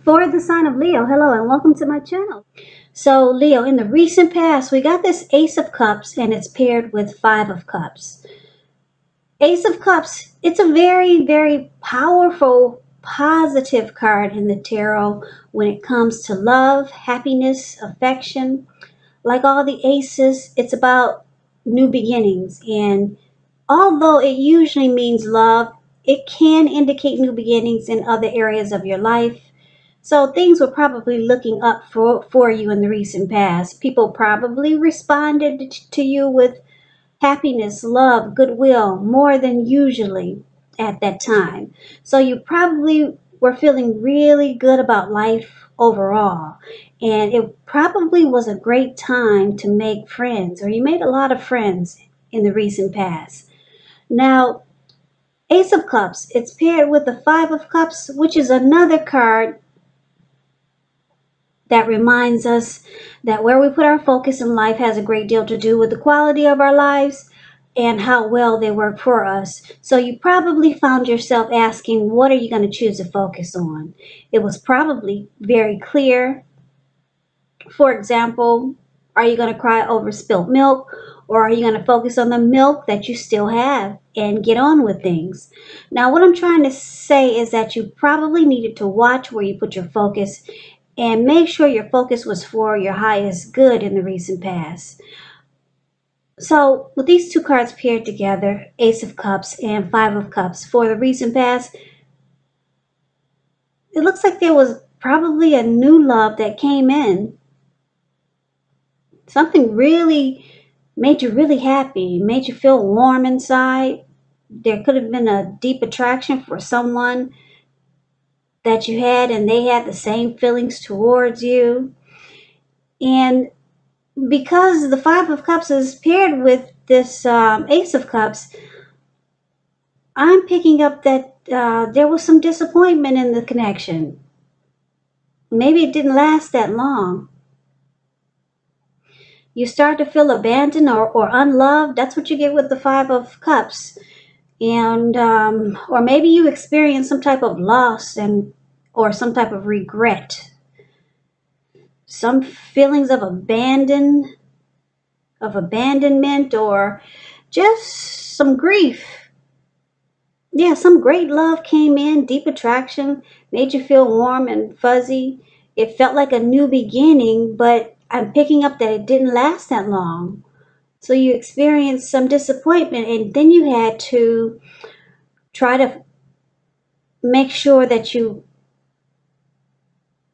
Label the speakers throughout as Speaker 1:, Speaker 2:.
Speaker 1: For the sign of Leo, hello and welcome to my channel. So Leo, in the recent past, we got this Ace of Cups and it's paired with Five of Cups. Ace of Cups, it's a very, very powerful, positive card in the tarot when it comes to love, happiness, affection. Like all the aces, it's about new beginnings. And although it usually means love, it can indicate new beginnings in other areas of your life. So things were probably looking up for you in the recent past. People probably responded to you with happiness, love, goodwill, more than usually at that time. So you probably were feeling really good about life overall. And it probably was a great time to make friends, or you made a lot of friends in the recent past. Now, Ace of Cups, it's paired with the Five of Cups, which is another card that reminds us that where we put our focus in life has a great deal to do with the quality of our lives and how well they work for us. So you probably found yourself asking, what are you going to choose to focus on? It was probably very clear. For example, are you going to cry over spilt milk, or are you going to focus on the milk that you still have and get on with things? Now, what I'm trying to say is that you probably needed to watch where you put your focus and make sure your focus was for your highest good in the recent past. So with these two cards paired together, Ace of Cups and Five of Cups, for the recent past, it looks like there was probably a new love that came in. Something really made you really happy, made you feel warm inside. There could have been a deep attraction for someone that you had and they had the same feelings towards you. And because the Five of Cups is paired with this Ace of Cups, I'm picking up that there was some disappointment in the connection. Maybe it didn't last that long. You start to feel abandoned or unloved. That's what you get with the Five of Cups. And or maybe you experience some type of loss or some type of regret. Some feelings of abandonment, or just some grief. Yeah, some great love came in, deep attraction, made you feel warm and fuzzy. It felt like a new beginning, but I'm picking up that it didn't last that long. So you experienced some disappointment, and then you had to try to make sure that you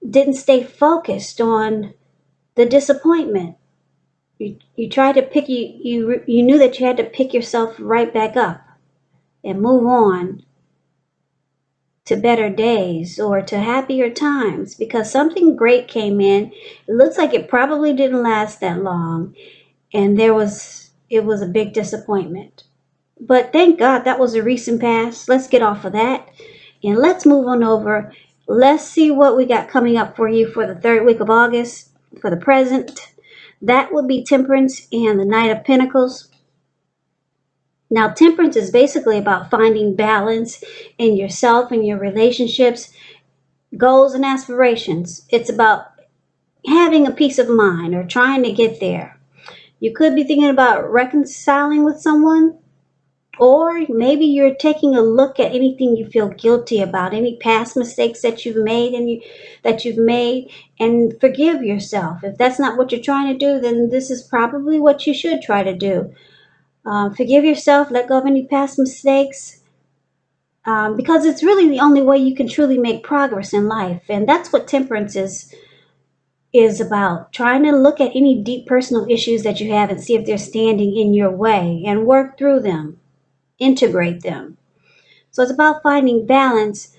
Speaker 1: didn't stay focused on the disappointment. You tried to pick you knew that you had to pick yourself right back up and move on to better days or to happier times, because something great came in. It looks like it probably didn't last that long, and it was a big disappointment. But thank God that was a recent past. Let's get off of that and let's move on over. Let's see what we got coming up for you for the third week of August for the present. That would be Temperance and the Knight of Pentacles. Now, Temperance is basically about finding balance in yourself and your relationships, goals, and aspirations. It's about having a peace of mind or trying to get there. You could be thinking about reconciling with someone, or maybe you're taking a look at anything you feel guilty about, any past mistakes that you've made and forgive yourself. If that's not what you're trying to do, then this is probably what you should try to do. Forgive yourself, let go of any past mistakes, because it's really the only way you can truly make progress in life. And that's what Temperance is about, trying to look at any deep personal issues that you have and see if they're standing in your way and work through them, integrate them. So it's about finding balance.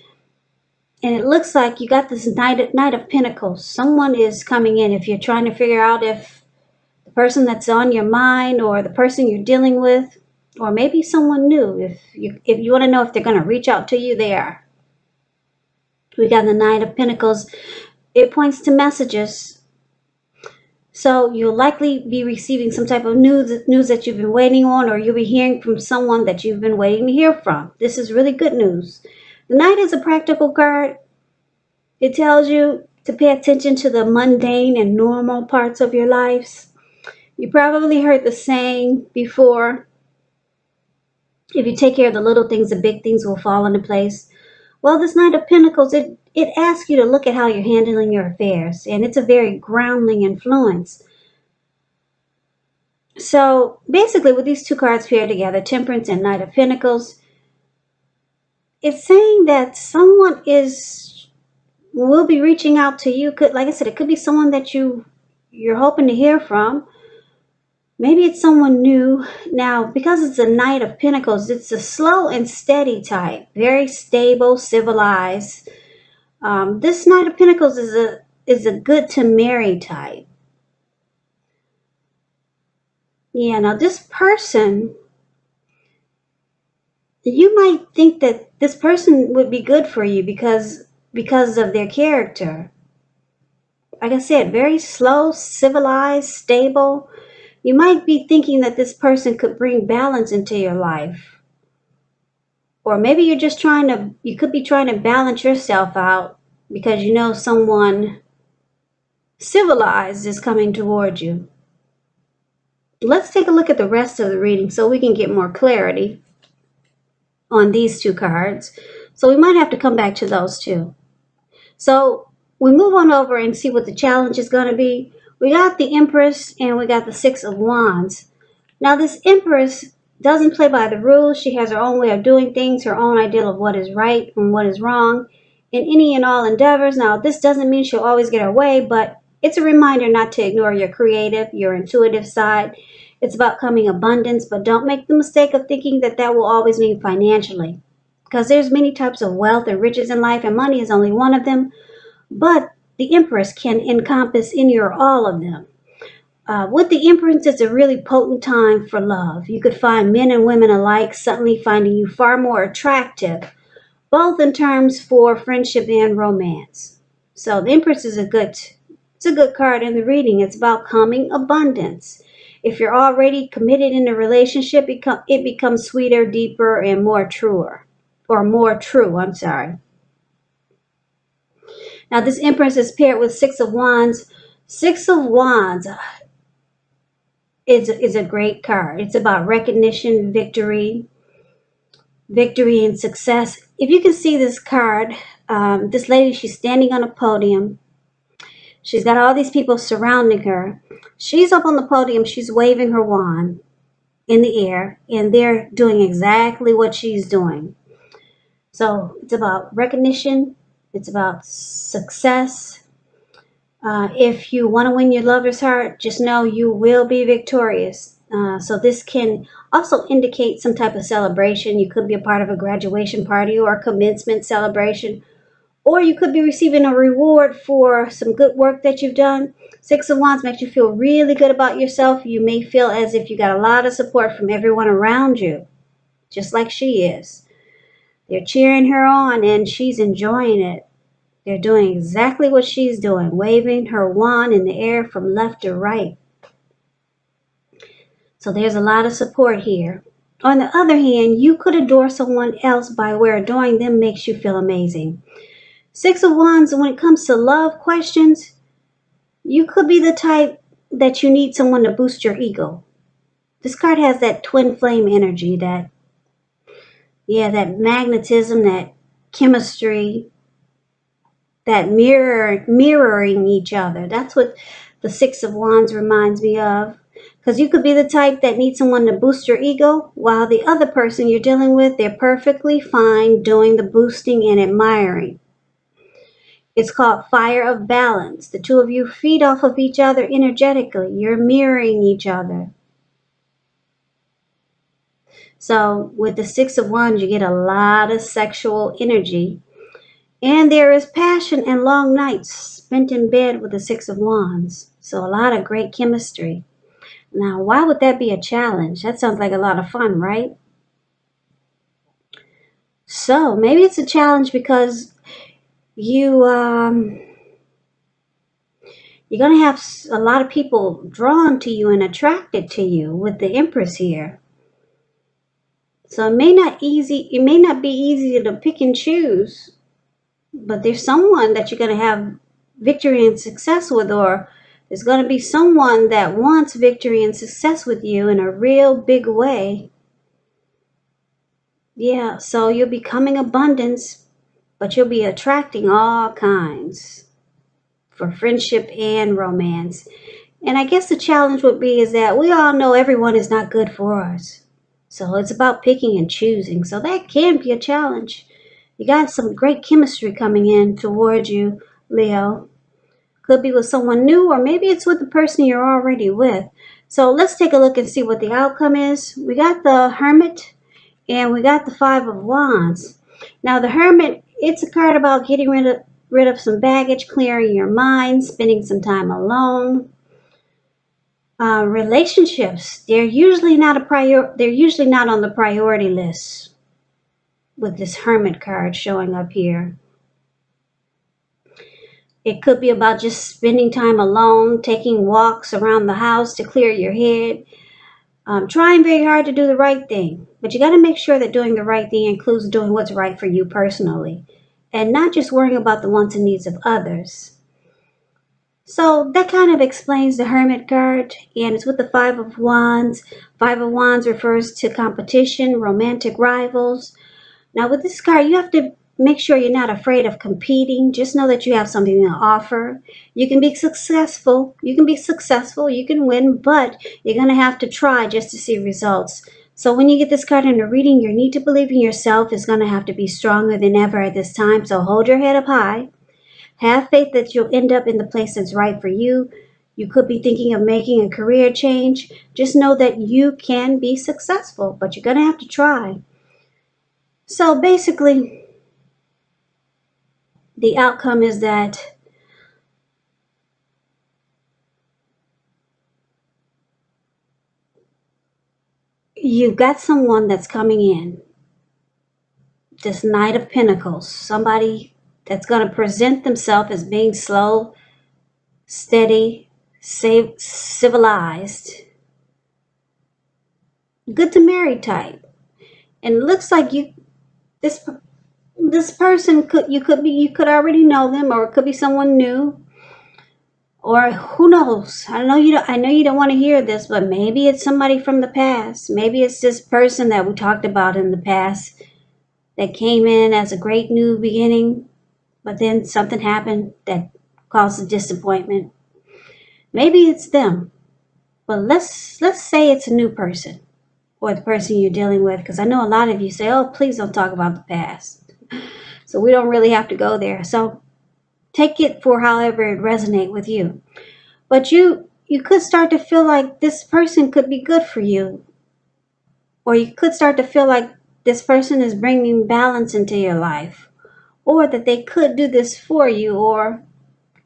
Speaker 1: And it looks like you got this Knight of Pentacles. Someone is coming in. If you're trying to figure out if the person that's on your mind or the person you're dealing with, or maybe someone new, if you want to know if they're going to reach out to you, they are. We got the Knight of Pentacles. It points to messages. So you'll likely be receiving some type of news that you've been waiting on, or you'll be hearing from someone that you've been waiting to hear from. This is really good news. The Knight is a practical card. It tells you to pay attention to the mundane and normal parts of your lives. You probably heard the saying before, if you take care of the little things, the big things will fall into place. Well, this Knight of Pentacles, it asks you to look at how you're handling your affairs, and it's a very grounding influence. So basically, with these two cards paired together, Temperance and Knight of Pentacles, it's saying that someone will be reaching out to you. Could, like I said, it could be someone that you're hoping to hear from. Maybe it's someone new. Now, because it's a Knight of Pentacles, it's a slow and steady type, very stable, civilized. This Knight of Pentacles is a good to marry type. Yeah, now this person, you might think that this person would be good for you because of their character. Like I said, very slow, civilized, stable. You might be thinking that this person could bring balance into your life. Or maybe you could be trying to balance yourself out because you know someone civilized is coming toward you. Let's take a look at the rest of the reading so we can get more clarity on these two cards. So we might have to come back to those too. So we move on over and see what the challenge is going to be. We got the Empress and we got the Six of Wands. Now this Empress doesn't play by the rules. She has her own way of doing things, her own ideal of what is right and what is wrong in any and all endeavors. Now this doesn't mean she'll always get her way, but it's a reminder not to ignore your creative, your intuitive side. It's about coming abundance, but don't make the mistake of thinking that that will always mean financially. Because there's many types of wealth and riches in life, and money is only one of them. But the Empress can encompass any or all of them. With the Empress, it's a really potent time for love. You could find men and women alike suddenly finding you far more attractive, both in terms for friendship and romance. So the Empress is a good card in the reading. It's about coming abundance. If you're already committed in a relationship, it becomes sweeter, deeper, and more true. I'm sorry. Now this Empress is paired with Six of Wands. Six of Wands is a great card. It's about recognition, victory and success. If you can see this card, this lady, she's standing on a podium. She's got all these people surrounding her. She's up on the podium. She's waving her wand in the air, and they're doing exactly what she's doing. So it's about recognition. It's about success. If you want to win your lover's heart, just know you will be victorious. So this can also indicate some type of celebration. You could be a part of a graduation party or a commencement celebration, or you could be receiving a reward for some good work that you've done. Six of Wands makes you feel really good about yourself. You may feel as if you got a lot of support from everyone around you, just like she is. They're cheering her on and she's enjoying it. They're doing exactly what she's doing, waving her wand in the air from left to right. So there's a lot of support here. On the other hand, you could adore someone else by where adoring them makes you feel amazing. Six of Wands, when it comes to love questions, you could be the type that you need someone to boost your ego. This card has that twin flame energy, that magnetism, that chemistry, that mirroring each other. That's what the Six of Wands reminds me of. Because you could be the type that needs someone to boost your ego, while the other person you're dealing with, they're perfectly fine doing the boosting and admiring. It's called fire of balance. The two of you feed off of each other energetically. You're mirroring each other. So with the Six of Wands, you get a lot of sexual energy. And there is passion and long nights spent in bed with the Six of Wands. So a lot of great chemistry. Now, why would that be a challenge? That sounds like a lot of fun, right? So maybe it's a challenge because you're going to have a lot of people drawn to you and attracted to you with the Empress here. So it may not be easy to pick and choose But there's someone that you're going to have victory and success with, or there's going to be someone that wants victory and success with you in a real big way. Yeah, so you'll be coming abundance, but you'll be attracting all kinds for friendship and romance. And I guess the challenge would be is that we all know everyone is not good for us. So it's about picking and choosing. So that can be a challenge. You got some great chemistry coming in towards you, Leo. Could be with someone new, or maybe it's with the person you're already with. So let's take a look and see what the outcome is. We got the Hermit and we got the Five of Wands. Now the Hermit, it's a card about getting rid of some baggage, clearing your mind, spending some time alone. Relationships, they're usually not on the priority list with this Hermit card showing up here. It could be about just spending time alone, taking walks around the house to clear your head, trying very hard to do the right thing. But you got to make sure that doing the right thing includes doing what's right for you personally and not just worrying about the wants and needs of others. So that kind of explains the Hermit card, and it's with the Five of Wands. Five of Wands refers to competition, romantic rivals. Now with this card, you have to make sure you're not afraid of competing. Just know that you have something to offer. You can be successful. You can win, but you're going to have to try just to see results. So when you get this card in a reading, your need to believe in yourself is going to have to be stronger than ever at this time. So hold your head up high. Have faith that you'll end up in the place that's right for you. You could be thinking of making a career change. Just know that you can be successful, but you're going to have to try. So basically, the outcome is that you've got someone that's coming in, this Knight of Pentacles, somebody that's going to present themselves as being slow, steady, civilized, good to marry type. And it looks like this person you could already know them, or it could be someone new, or who knows. I know you don't want to hear this, but maybe it's somebody from the past. Maybe it's this person that we talked about in the past that came in as a great new beginning, but then something happened that caused a disappointment. Maybe it's them, but let's say it's a new person, or the person you're dealing with, because I know a lot of you say, oh, please don't talk about the past. So we don't really have to go there. So take it for however it resonates with you. But you could start to feel like this person could be good for you, or you could start to feel like this person is bringing balance into your life, or that they could do this for you, or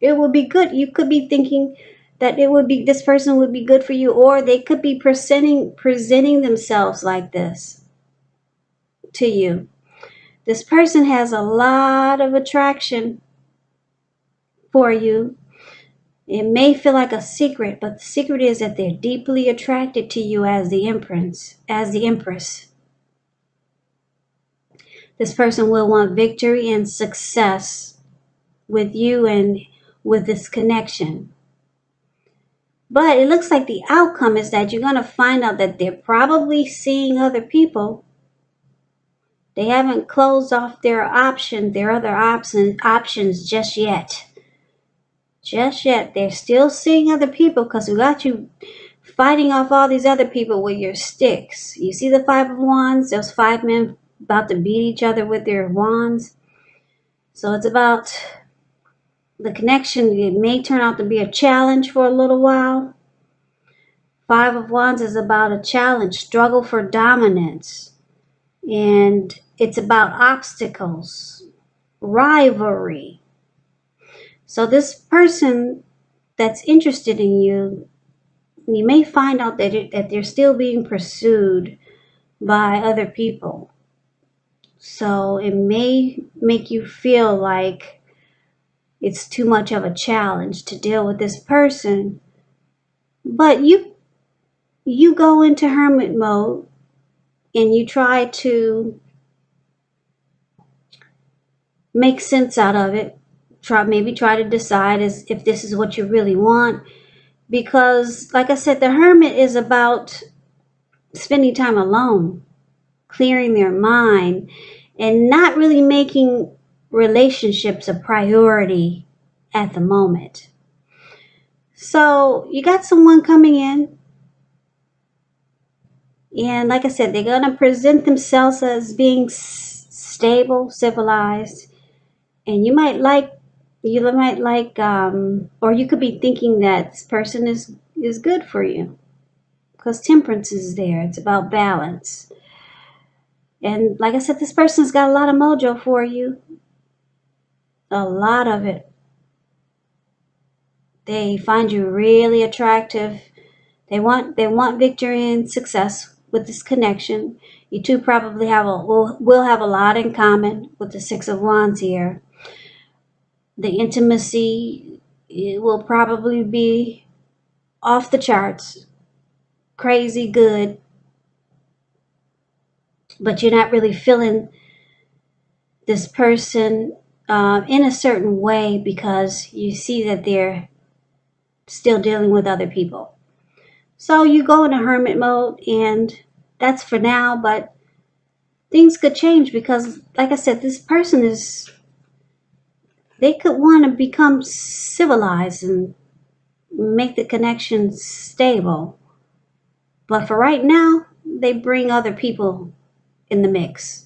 Speaker 1: it would be good. You could be thinking that this person would be good for you, or they could be presenting themselves like this to you. This person has a lot of attraction for you. It may feel like a secret, but the secret is that they're deeply attracted to you as the Empress. This person will want victory and success with you and with this connection. But it looks like the outcome is that you're going to find out that they're probably seeing other people. They haven't closed off their other options just yet. Just yet. They're still seeing other people, because we got you fighting off all these other people with your sticks. You see the Five of Wands? Those five men about to beat each other with their wands. So it's about the connection. It may turn out to be a challenge for a little while. Five of Wands is about a challenge, struggle for dominance. And it's about obstacles, rivalry. So this person that's interested in you, you may find out that they're still being pursued by other people. So it may make you feel like it's too much of a challenge to deal with this person. But you go into hermit mode and you try to make sense out of it. Maybe try to decide as if this is what you really want. Because, like I said, the Hermit is about spending time alone, clearing their mind, and not really making relationships a priority at the moment. So you got someone coming in, and like I said, they're going to present themselves as being stable, civilized, and you might like, or you could be thinking that this person is good for you because temperance is there. It's about balance. And like I said, this person's got a lot of mojo for you. A lot of it. They find you really attractive. They want victory and success with this connection. You two probably will have a lot in common with the Six of Wands here. The intimacy, it will probably be off the charts, crazy good, but you're not really feeling this person in a certain way because you see that they're still dealing with other people. So you go into hermit mode, and that's for now, but things could change because, like I said, this person they could want to become civilized and make the connection stable. But for right now, they bring other people in the mix.